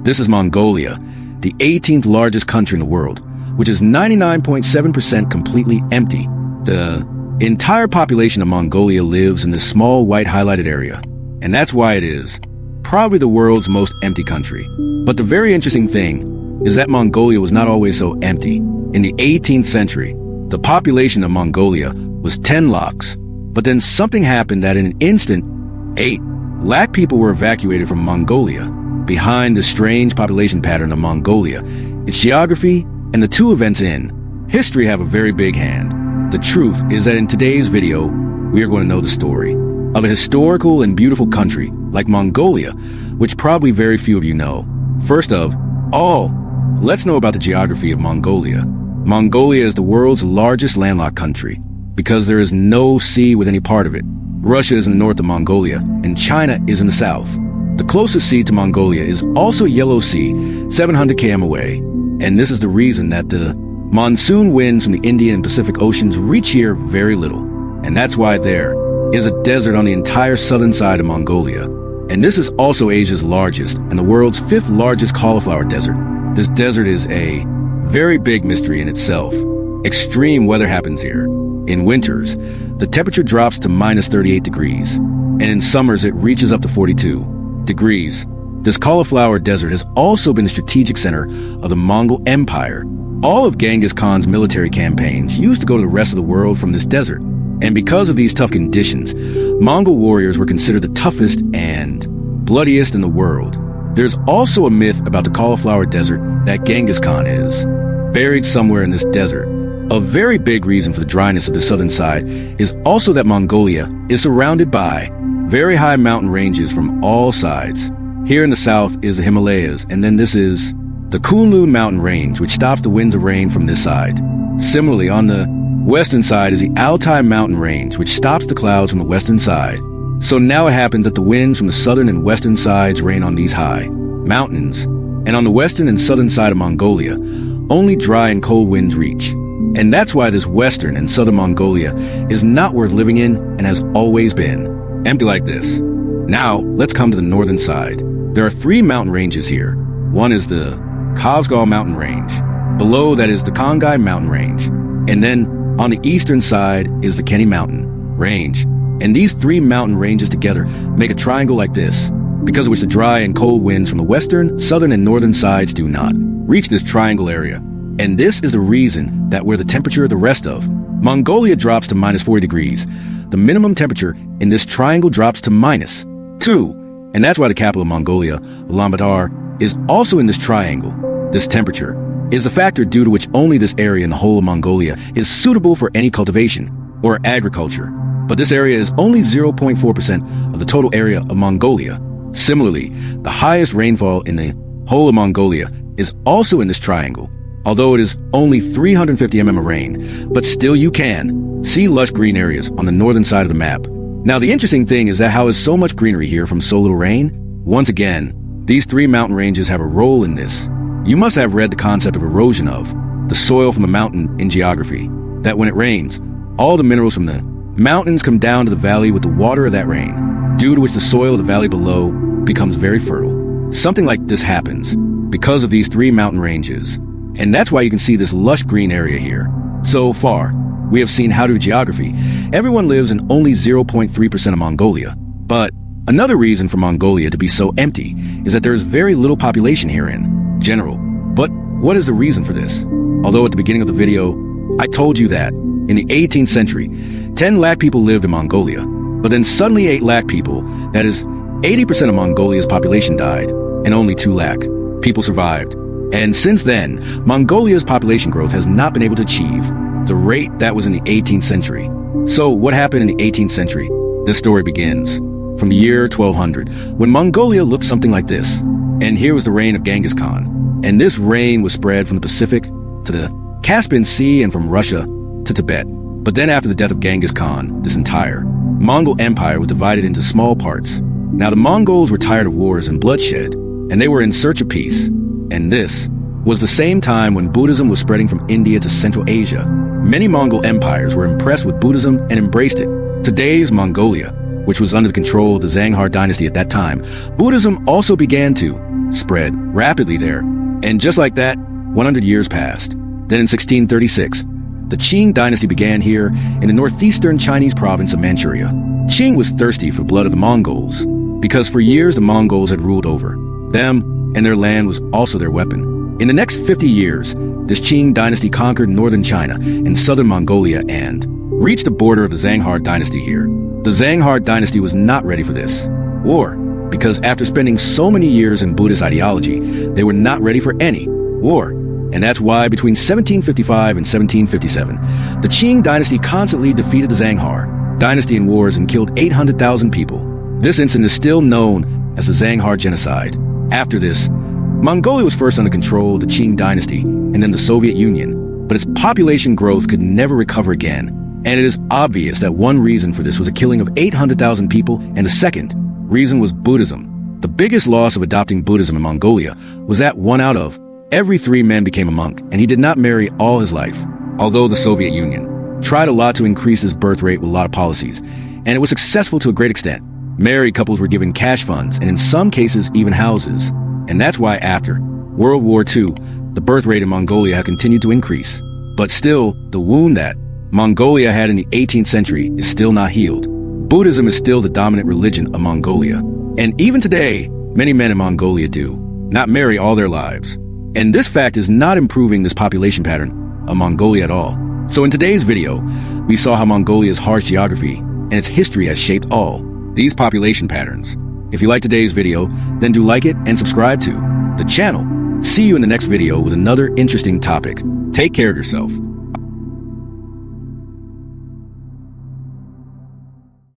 This is Mongolia, the 18th largest country in the world, which is 99.7% completely empty. The entire population of Mongolia lives in this small white highlighted area, and that's why it is probably the world's most empty country. But the very interesting thing is that Mongolia was not always so empty. In the 18th century, the population of Mongolia was 10 lakhs, but then something happened that in an instant, 8 lakh people were evacuated from Mongolia. Behind the strange population pattern of Mongolia, its geography and the two events in history have a very big hand. The truth is that in today's video, we are going to know the story of a historical and beautiful country like Mongolia, which probably very few of you know. First of all, let's know about the geography of Mongolia. Mongolia is the world's largest landlocked country because there is no sea with any part of it. Russia is in the north of Mongolia, and China is in the south. The closest sea to Mongolia is also Yellow Sea, 700 km away, and this is the reason that the monsoon winds from the Indian and Pacific Oceans reach here very little, and that's why there is a desert on the entire southern side of Mongolia. And this is also Asia's largest and the world's 5th largest cauliflower desert. This desert is a very big mystery in itself. Extreme weather happens here. In winters, the temperature drops to minus 38 degrees, and in summers it reaches up to 42 degrees. This cauliflower desert has also been the strategic center of the Mongol Empire. All of Genghis Khan's military campaigns used to go to the rest of the world from this desert. And because of these tough conditions, Mongol warriors were considered the toughest and bloodiest in the world. There's also a myth about the cauliflower desert that Genghis Khan is buried somewhere in this desert. A very big reason for the dryness of the southern side is also that Mongolia is surrounded by very high mountain ranges from all sides. Here in the south is the Himalayas, and then this is the Kunlun mountain range, which stops the winds of rain from this side. Similarly, on the western side is the Altai mountain range, which stops the clouds from the western side. So now it happens that the winds from the southern and western sides rain on these high mountains, and on the western and southern side of Mongolia, only dry and cold winds reach. And that's why this western and southern Mongolia is not worth living in and has always been empty like this. Now, let's come to the northern side. There are 3 mountain ranges here. One is the Kavsgal mountain range. Below that is the Kongai mountain range. And then on the eastern side is the Kenny mountain range. And these 3 mountain ranges together make a triangle like this, because of which the dry and cold winds from the western, southern, and northern sides do not reach this triangle area. And this is the reason that where the temperature of the rest of Mongolia drops to minus 40 degrees, the minimum temperature in this triangle drops to minus 2. And that's why the capital of Mongolia, Ulaanbaatar, is also in this triangle. This temperature is the factor due to which only this area in the whole of Mongolia is suitable for any cultivation or agriculture. But this area is only 0.4% of the total area of Mongolia. Similarly, the highest rainfall in the whole of Mongolia is also in this triangle, although it is only 350 mm of rain, but still you can see lush green areas on the northern side of the map. Now the interesting thing is that how is so much greenery here from so little rain? Once again, these 3 mountain ranges have a role in this. You must have read the concept of erosion of the soil from a mountain in geography, that when it rains, all the minerals from the mountains come down to the valley with the water of that rain, due to which the soil of the valley below becomes very fertile. Something like this happens because of these 3 mountain ranges, and that's why you can see this lush green area here. So far, we have seen how to geography. Everyone lives in only 0.3% of Mongolia, but another reason for Mongolia to be so empty is that there is very little population here in general. But what is the reason for this? Although at the beginning of the video, I told you that in the 18th century, 10 lakh people lived in Mongolia, but then suddenly 8 lakh people, that is 80% of Mongolia's population died, and only 2 lakh people survived. And since then, Mongolia's population growth has not been able to achieve the rate that was in the 18th century. So what happened in the 18th century? This story begins from the year 1200, when Mongolia looked something like this. And here was the reign of Genghis Khan. And this reign was spread from the Pacific to the Caspian Sea and from Russia to Tibet. But then after the death of Genghis Khan, this entire Mongol Empire was divided into small parts. Now the Mongols were tired of wars and bloodshed, and they were in search of peace. And this was the same time when Buddhism was spreading from India to Central Asia. Many Mongol empires were impressed with Buddhism and embraced it. Today's Mongolia, which was under the control of the Zhanghar dynasty at that time, Buddhism also began to spread rapidly there. And just like that, 100 years passed. Then in 1636, the Qing dynasty began here in the northeastern Chinese province of Manchuria. Qing was thirsty for blood of the Mongols, because for years the Mongols had ruled over them, and their land was also their weapon. In the next 50 years, this Qing dynasty conquered northern China and southern Mongolia and reached the border of the Zhanghar dynasty here. The Zhanghar dynasty was not ready for this war, because after spending so many years in Buddhist ideology, they were not ready for any war. And that's why between 1755 and 1757, the Qing dynasty constantly defeated the Zhanghar dynasty in wars and killed 800,000 people. This incident is still known as the Zhanghar genocide. After this, Mongolia was first under control of the Qing dynasty and then the Soviet Union, but its population growth could never recover again. And it is obvious that one reason for this was a killing of 800,000 people, and the second reason was Buddhism. The biggest loss of adopting Buddhism in Mongolia was that 1 out of every 3 men became a monk, and he did not marry all his life. Although the Soviet Union tried a lot to increase his birth rate with a lot of policies, and it was successful to a great extent. Married couples were given cash funds, and in some cases even houses. And that's why after World War II, the birth rate in Mongolia had continued to increase. But still, the wound that Mongolia had in the 18th century is still not healed. Buddhism is still the dominant religion of Mongolia. And even today, many men in Mongolia do not marry all their lives. And this fact is not improving this population pattern of Mongolia at all. So in today's video, we saw how Mongolia's harsh geography and its history has shaped all these population patterns. If you like today's video, then do like it and subscribe to the channel. See you in the next video with another interesting topic. Take care of yourself.